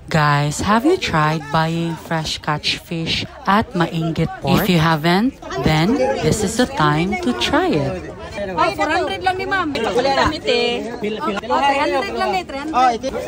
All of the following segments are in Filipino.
Guys, have you tried buying fresh catch fish at Mainggit Port? If you haven't, then this is the time to try it. Oh, 400 lang ni ma'am. Damit eh. 300 lang ni, 300.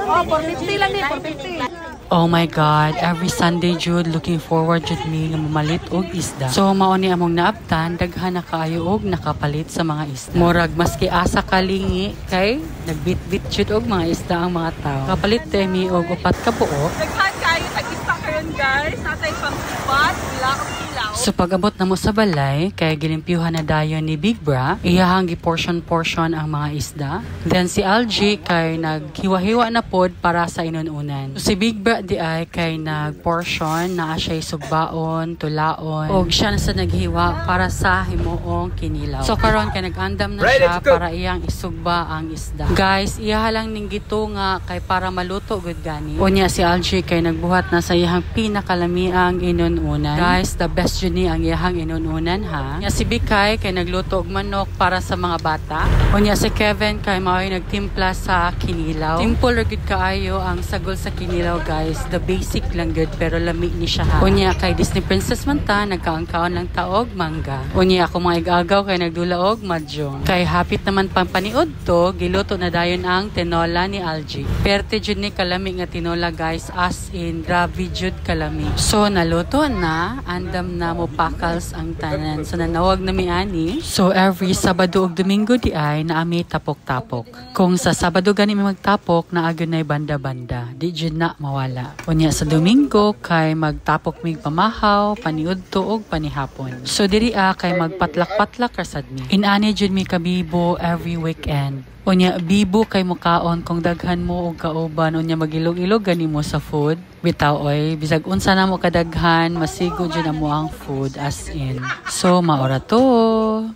Oh, 450 lang ni, 450. Oh my God, every Sunday Jude looking forward jud mi nga mamalit og isda. So mao ni among naabtan, daghan na kaayo og nakapalit sa mga isda. Murag maski asa kalingi kay nagbitbit jud og mga isda ang mga tao. Kapalit mi og upat ka buok. Daghan kayo tag-isda karon guys. Natay pang-upat, wala og ilaw. So pag-abot na mo sa balay, kay gilimpyuhan na dayon ni Big Bra, iyahang gi-portion ang mga isda. Then si Algie kay naghiwa-hiwa na pod para sa inununan. So si Big Bra di ay kay nag-portion na siya sugbaon, tulaon, og siya na sa naghiwa para sa himuong kinilaw. So karon kay nag-andam na siya para iyang isugba ang isda. Guys, iyaha lang ning gitunga kay para maluto gud gani. Unya si Algie kay nagbuhat na sa iyang pinakalamiang inununan. Guys, the best yun ni ang iyahang inununan ha. Unya si Bikay kay nagluto og manok para sa mga bata. Unya si Kevin kay mao'y nagtimpla sa kinilaw. Simple gud kaayo ang sagol sa kinilaw guys. The basic lang good pero lami ni siya ha. Unya kay Disney Princess man ta nagkaangkaon lang taog mangga. Unya ako mga igagaw kay nagdula og mahjong. Kay hapit naman pampaniud to, giluto na dayon ang tinola ni Algie. Perte jud ni kalami nga tinola guys, as in grabe jud kalami. So naluto na, andam na mo pakals ang tanan. So nanawag na mi ani. So every Sabado ug Domingo di ay naami tapok-tapok. Kung sa Sabado gani mi magtapok, naagyon nay banda-banda. Di jud na mawala. Unya sa Domingo kay magtapok mig pamahaw, paniudto og panihapon. So diri kay magpatlak-patlak rasad mi. Inani jud mi kabibo every weekend. Unya bibo kay mukaon kung daghan mo og kauban, unya magilog-ilog gani mo sa food. Bitaw oy, bisag unsa na mo kadaghan, masigo jud na mo ang food as in. So maora to.